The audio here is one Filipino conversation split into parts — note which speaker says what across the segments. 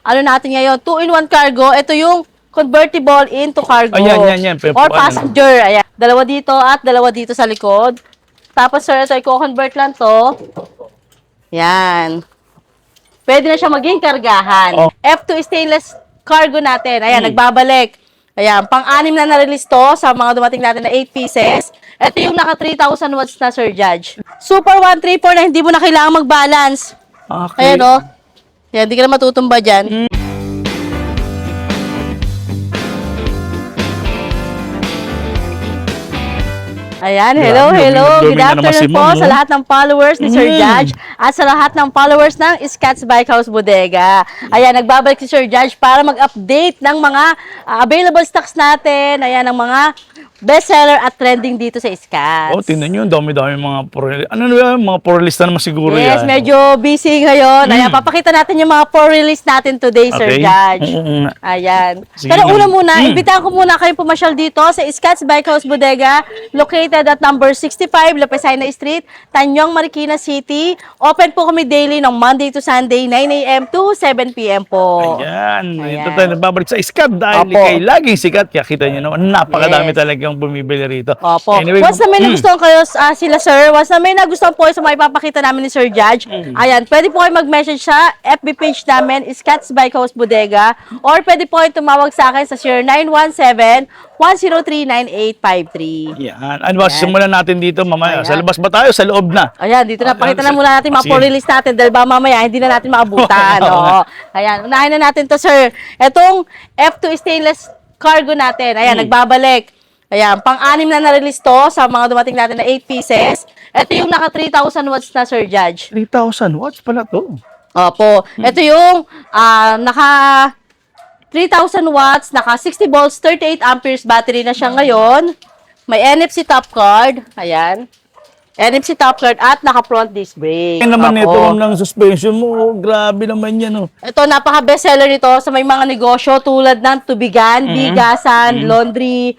Speaker 1: ano natin ngayon, 2-in-1 cargo. Ito yung convertible into cargo.
Speaker 2: Ayan.
Speaker 1: Or passenger. Ayan. Dalawa dito at dalawa dito sa likod. Tapos, sir, ito, i-convert lang to. Yan. Pwede na siya maging kargahan.
Speaker 2: Oh.
Speaker 1: F2 stainless cargo natin. Ayan, nagbabalik. Ayan, pang-anim na na-release to sa mga dumating natin na 8 pieces. Ito yung naka 3,000 watts na, Sir Judge. Super 134 na hindi mo na kailangan mag-balance.
Speaker 2: Okay.
Speaker 1: Ayan, o. Yan, hindi ka na matutumba dyan. Ayan, hello. Good afternoon po sa lahat ng followers ni Sir Judge at sa lahat ng followers ng Scats Bike House Bodega. Ayan, nagbabalik si Sir Judge para mag-update ng mga available stocks natin. Ayan, ng mga bestseller at trending dito sa Scats.
Speaker 2: Oh, tingnan nyo, dami-dami mga mga pro-lista naman siguro yan.
Speaker 1: Yes, medyo busy ngayon. Ayan, papakita natin yung mga pro-release natin today, Sir Judge. Ayan.
Speaker 2: Sige
Speaker 1: Pero
Speaker 2: nga.
Speaker 1: una muna, imbitahan ko muna kayo pumasyal dito sa Scats Bike House Bodega, located at number 65, Lapesina Street, Tanyong, Marikina City. Open po kami daily ng Monday to Sunday, 9 a.m. to 7 p.m. po.
Speaker 2: Ayan.
Speaker 1: Ayan.
Speaker 2: Ito tayo nagbabalik sa Scats dahil
Speaker 1: Opo.
Speaker 2: kay laging sikat. Kaya kita nyo naman, napakadami
Speaker 1: Yes.
Speaker 2: talagang bumibili rito.
Speaker 1: Opo.
Speaker 2: Anyway,
Speaker 1: Once na may nagustuhan kayo sila, sir, once na may nagustuhan po sa mga ipapakita namin ni Sir Judge, ayan, pwede po kayo mag-message sa FB page namin, Scats Bike House Bodega, or pwede po kayo tumawag sa akin sa 0917-103-9853.
Speaker 2: Yan. Ano ba, simulan natin dito mamaya. Sa labas ba tayo? Sa loob na?
Speaker 1: Ayan, dito na. Pakita na muna natin mga
Speaker 2: Sige.
Speaker 1: po-release natin dahil ba mamaya hindi na natin maabutan. Oo. Ayan, unahin na natin to, sir. Etong F2 stainless cargo natin. Ayan, nagbabalik. Ayan, pang-anim na na-release to sa mga dumating natin na 8 pieces. Ito yung naka 3,000 watts na, Sir Judge.
Speaker 2: 3,000 watts pala to.
Speaker 1: Opo. Ito yung naka 3,000 watts, naka 60 volts, 38 amperes battery na siya ngayon. May NFC top card. Ayan. NFC top card at naka front disc brake.
Speaker 2: Yan naman
Speaker 1: Opo.
Speaker 2: ito ng suspension mo. Oh, grabe naman yan. Oh.
Speaker 1: Ito, napaka-bestseller nito sa may mga negosyo tulad ng tubigan, bigasan, laundry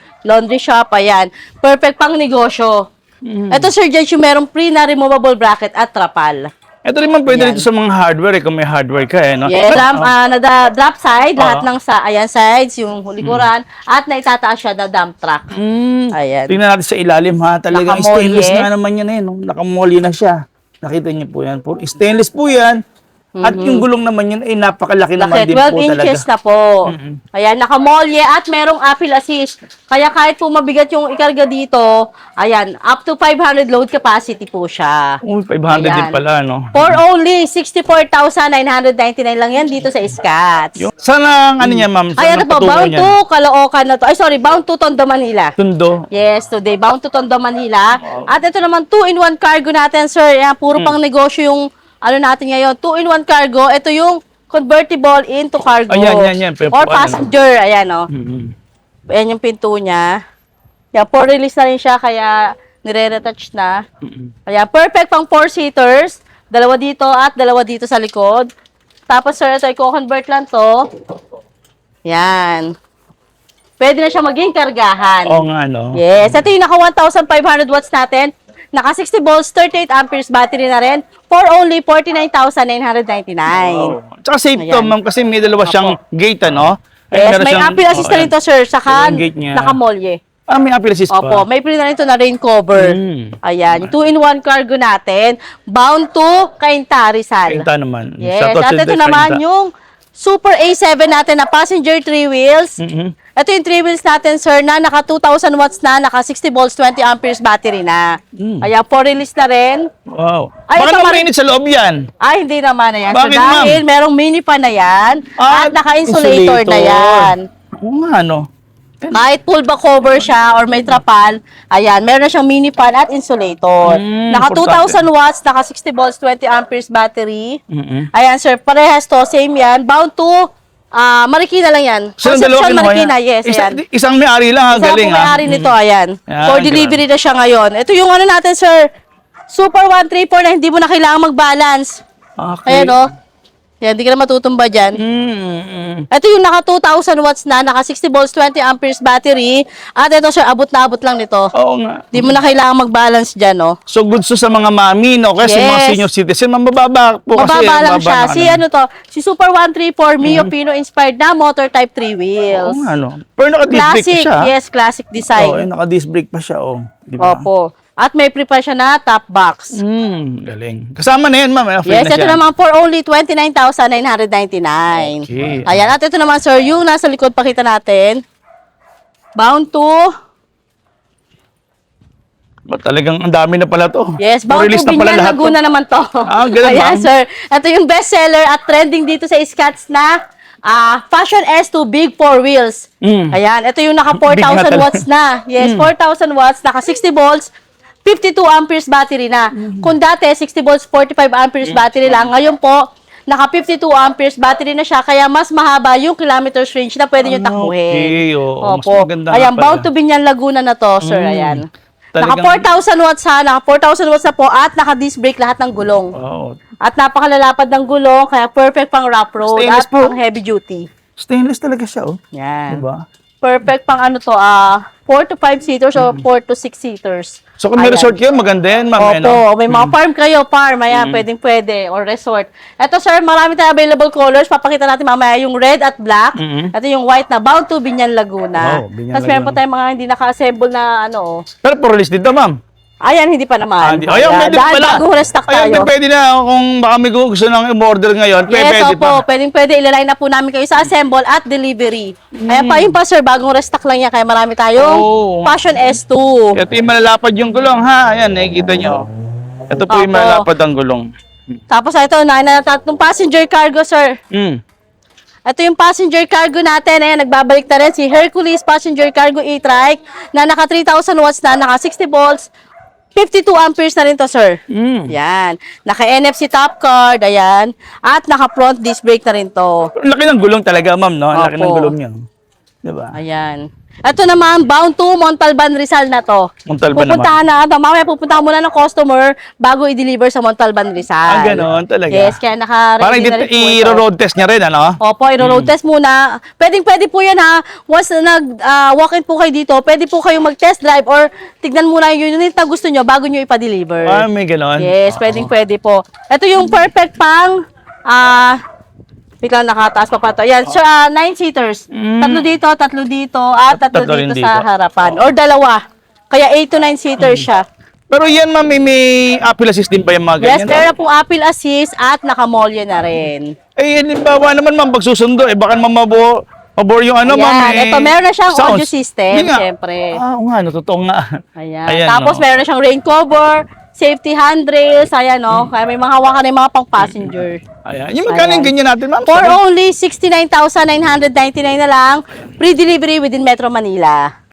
Speaker 1: shop, ayan. Perfect pang negosyo. Ito, Sir Judge, yung merong free na removable bracket at trapal.
Speaker 2: Ito rin man pwede
Speaker 1: Ayan.
Speaker 2: dito sa mga hardware kung may hardware ka no?
Speaker 1: Yes, drop side, lahat ng ayan, sides, yung likuran, at naitataas siya na dump truck. Ayan.
Speaker 2: Tingnan natin sa ilalim ha. Talagang
Speaker 1: Nakamolye.
Speaker 2: stainless na naman yan no? Nakamolye na siya. Nakita niyo po yan. Stainless po yan. At yung gulong naman yan ay napakalaki naman
Speaker 1: Laki,
Speaker 2: din po
Speaker 1: 12 inches
Speaker 2: talaga.
Speaker 1: na po. Ayan, nakamolye at merong apple assist. Kaya kahit po mabigat yung ikarga dito, ayan, up to 500 load capacity po siya.
Speaker 2: Uy, 500 din
Speaker 1: Ayan.
Speaker 2: pala, no?
Speaker 1: For only 64,999 lang yan dito sa Scats.
Speaker 2: Sana, ano niya, ma'am?
Speaker 1: Ay, ano
Speaker 2: Saan
Speaker 1: po,
Speaker 2: ang
Speaker 1: bound
Speaker 2: patungo
Speaker 1: to
Speaker 2: niyan?
Speaker 1: Caloocan na to. Ay, sorry, bound to Tondo, Manila.
Speaker 2: Tundo.
Speaker 1: Yes, today, bound to Tondo, Manila. At ito naman, 2-in-1 cargo natin, sir. Ayan, puro pang negosyo yung, ano natin ngayon, 2-in-1 cargo. Ito yung convertible into cargo.
Speaker 2: Ayan.
Speaker 1: Or passenger, ayan, o.
Speaker 2: Mhm.
Speaker 1: Ayan yung pinto niya. Yan, for release na rin siya, kaya nire-retouch na. Ayan, perfect pang 4-seaters. Dalawa dito at dalawa dito sa likod. Tapos, sir, ito, i-convert lang to. Yan. Pwede na siya maging kargahan.
Speaker 2: Oo nga, no?
Speaker 1: Yes. Ito yung naka 1,500 watts natin. Naka 60 volts, 38 amperes battery na rin for only 49,999.
Speaker 2: Tsaka safe to,
Speaker 1: Ayan.
Speaker 2: ma'am, kasi may dalawa siyang gate, ano? Ay,
Speaker 1: Yes,
Speaker 2: meron
Speaker 1: may
Speaker 2: siyang-
Speaker 1: apple assist na rin to, sir. Saka
Speaker 2: Yung gate niya.
Speaker 1: nakamolye.
Speaker 2: May apple assist
Speaker 1: Opo,
Speaker 2: pa.
Speaker 1: may free na rin to na rain cover. Ayan, 2-in-1 cargo natin. Bound to Cainta, Rizal.
Speaker 2: Kainta naman.
Speaker 1: Yes,
Speaker 2: Shoutout
Speaker 1: at
Speaker 2: sa
Speaker 1: ito naman
Speaker 2: Kainta.
Speaker 1: yung Super A7 natin na passenger 3 wheels. Ito yung 3 wheels natin, sir, na naka 2,000 watts na, naka 60 volts, 20 amperes battery na. Ayan, for release na rin.
Speaker 2: Wow.
Speaker 1: Ay,
Speaker 2: Baka
Speaker 1: ito,
Speaker 2: naman mainit sa loob yan.
Speaker 1: Ay, hindi naman na yan.
Speaker 2: Bakit,
Speaker 1: so, dahil merong mini pa na yan at naka-insulator na yan.
Speaker 2: Oo nga, no?
Speaker 1: Kahit full back cover siya or may trapal, ayan, meron na siyang mini pan at insulator. Naka 2,000 watts, naka 60 volts, 20 amperes battery. Ayan, sir, parehas to, same yan. Bound to Marikina lang yan.
Speaker 2: Silang dalawa
Speaker 1: Concepcion,
Speaker 2: kinuha
Speaker 1: Marikina,
Speaker 2: yan?
Speaker 1: yes, ayan.
Speaker 2: Isang may-ari lang,
Speaker 1: Isa
Speaker 2: galing
Speaker 1: po may-ari nito, ayan.
Speaker 2: Ayan,
Speaker 1: For delivery na siya ngayon. Ito yung ano natin, sir, Super 134 na hindi mo na kailangan mag-balance.
Speaker 2: Okay.
Speaker 1: Ayan, o. Yan, di ka na matutumba dyan. Ito yung naka 2,000 watts na, naka 60 volts, 20 amperes battery. At ito sir, abot na abot lang nito.
Speaker 2: Oo nga.
Speaker 1: Di mo na kailangan mag-balance dyan, no?
Speaker 2: So, good sa mga mami, no? Kasi mga
Speaker 1: Yes.
Speaker 2: senior citizen, mababa po kasi.
Speaker 1: Mababa lang
Speaker 2: mababa
Speaker 1: siya.
Speaker 2: ng
Speaker 1: Si ano to, si Super 134 Mio Pino inspired na motor type 3 wheels.
Speaker 2: Oo nga, no? Pero naka-disc brake pa
Speaker 1: Classic,
Speaker 2: siya.
Speaker 1: yes, classic
Speaker 2: Oo,
Speaker 1: design.
Speaker 2: naka-disc brake pa siya, oh. Di ba?
Speaker 1: Opo. At may prepare siya na top box.
Speaker 2: Galing. Kasama na yan, ma'am. Free
Speaker 1: Yes,
Speaker 2: na
Speaker 1: ito
Speaker 2: siya.
Speaker 1: naman for only 29,999.
Speaker 2: Okay.
Speaker 1: Ayan, at ito naman sir, yung nasa likod pakita natin. Bound to,
Speaker 2: Ba, talagang ang dami na pala to.
Speaker 1: yes, bound
Speaker 2: Release
Speaker 1: to
Speaker 2: na pala
Speaker 1: Binyan
Speaker 2: lahat
Speaker 1: Laguna
Speaker 2: to.
Speaker 1: naman to.
Speaker 2: Ganun,
Speaker 1: Ayan
Speaker 2: ma'am.
Speaker 1: sir, ito yung bestseller at trending dito sa Scats na Fashion S2 Big 4 Wheels. Ayan, ito yung naka
Speaker 2: Big nga
Speaker 1: 4,000
Speaker 2: talaga.
Speaker 1: watts na. Yes, 4,000 watts, naka 60 volts, 52 amperes battery na. Kung dati 60 volts, 45 amperes battery lang, ngayon po, naka 52 amperes battery na siya, kaya mas mahaba yung kilometers range na pwede nyo takbuhin.
Speaker 2: Okay, oo. Mas
Speaker 1: Opo.
Speaker 2: maganda nga
Speaker 1: Ayan,
Speaker 2: pala.
Speaker 1: bound to Binyan Laguna na to, sir. Ayan. Naka
Speaker 2: Talagang-
Speaker 1: 4,000 watts ha, naka 4,000 watts na po at naka disc brake lahat ng gulong.
Speaker 2: Oo.
Speaker 1: At napakalalapad ng gulong, kaya perfect pang rough road
Speaker 2: Stainless
Speaker 1: at
Speaker 2: po.
Speaker 1: pang heavy duty.
Speaker 2: Stainless talaga siya, oh.
Speaker 1: Yan.
Speaker 2: Diba?
Speaker 1: Perfect pang ano to, 4 to 5 seaters or 4 to 6 seaters.
Speaker 2: So, kung may
Speaker 1: Ayan.
Speaker 2: resort kayo, maganda yan, ma'am.
Speaker 1: Opo, may mga farm kayo, ayan, pwedeng pwede, or resort. Ito sir, marami tayong available colors, papakita natin mamaya yung red at black. Ito yung white na bound to Binyan Laguna.
Speaker 2: Wow, Binyan
Speaker 1: Tapos meron pa
Speaker 2: Laguna.
Speaker 1: tayong mga hindi naka-assemble na ano, oh.
Speaker 2: Pero for release dito, ma'am.
Speaker 1: Ayan, hindi pa naman.
Speaker 2: Ayun, pwede
Speaker 1: dahil
Speaker 2: pala.
Speaker 1: bago restock tayo.
Speaker 2: Ayun, pwede na. Kung baka may gusto ng order ngayon,
Speaker 1: Yes,
Speaker 2: pwede
Speaker 1: opo.
Speaker 2: pa.
Speaker 1: Pwede ilaline na po namin kayo sa assemble at delivery. Kaya pa yun pa, sir, bagong restock lang yan. Kaya marami tayong
Speaker 2: Oh.
Speaker 1: Passion S2.
Speaker 2: Ito yung malalapad yung gulong, ha? Ayan, nakikita nyo. Ito po yung
Speaker 1: Opo.
Speaker 2: malalapad ang gulong.
Speaker 1: Tapos ito, itong passenger cargo, sir. Ito yung passenger cargo natin. Ayan, nagbabalik na rin si Hercules Passenger Cargo e-trike na naka 3,000 watts na, naka 60 volts, 52 amperes na rin to, sir. Yan. Naka NFC top card, ayan. At naka front disc brake na rin to.
Speaker 2: Ang laki ng gulong talaga, ma'am, no? Ang laki ng
Speaker 1: Opo.
Speaker 2: gulong niya. Diba?
Speaker 1: Ayan. Ito naman, bound to Montalban Rizal na to.
Speaker 2: Montalban naman.
Speaker 1: Pupuntahan na ito. Mamaya pupuntahan muna ng customer bago i-deliver sa Montalban Rizal.
Speaker 2: Ganon talaga.
Speaker 1: Yes, kaya naka-ready
Speaker 2: Parang
Speaker 1: na rin po ito.
Speaker 2: i-road test niya rin, ano?
Speaker 1: Opo, i-road test muna. Pwede po yan ha. Once na nag-walk-in po kayo dito, pwede po kayong mag-test drive or tignan muna yung unit na gusto nyo bago nyo ipa-deliver.
Speaker 2: May ganon.
Speaker 1: Yes, pwede po. Ito yung perfect pang, biglang nakataas pa to. Yan, so, 9-seaters. Tatlo dito, at tatlo
Speaker 2: Tatlo rin
Speaker 1: dito
Speaker 2: dito.
Speaker 1: sa harapan. Or dalawa. Kaya 8 to 9-seaters siya.
Speaker 2: Pero yan, ma'am, may Apple Assist din ba yung mga
Speaker 1: Yes,
Speaker 2: ganyan?
Speaker 1: meron pong Apple Assist at nakamolye na rin.
Speaker 2: Halimbawa naman, ma'am, pag susundo, baka mabor yung ano, ma'am.
Speaker 1: Ayan, ito meron na siyang
Speaker 2: sounds.
Speaker 1: audio system,
Speaker 2: Hindi nga.
Speaker 1: syempre.
Speaker 2: Nga, no, totoo nga.
Speaker 1: Ayan. Tapos meron na siyang rain cover, safety handrails, ayan o. Kaya may mga hawakan ng mga pang-passenger.
Speaker 2: Ayan. Yung magkano yung
Speaker 1: Ayan.
Speaker 2: ganyan natin, ma'am?
Speaker 1: For only 69,999 na lang, free delivery within Metro Manila.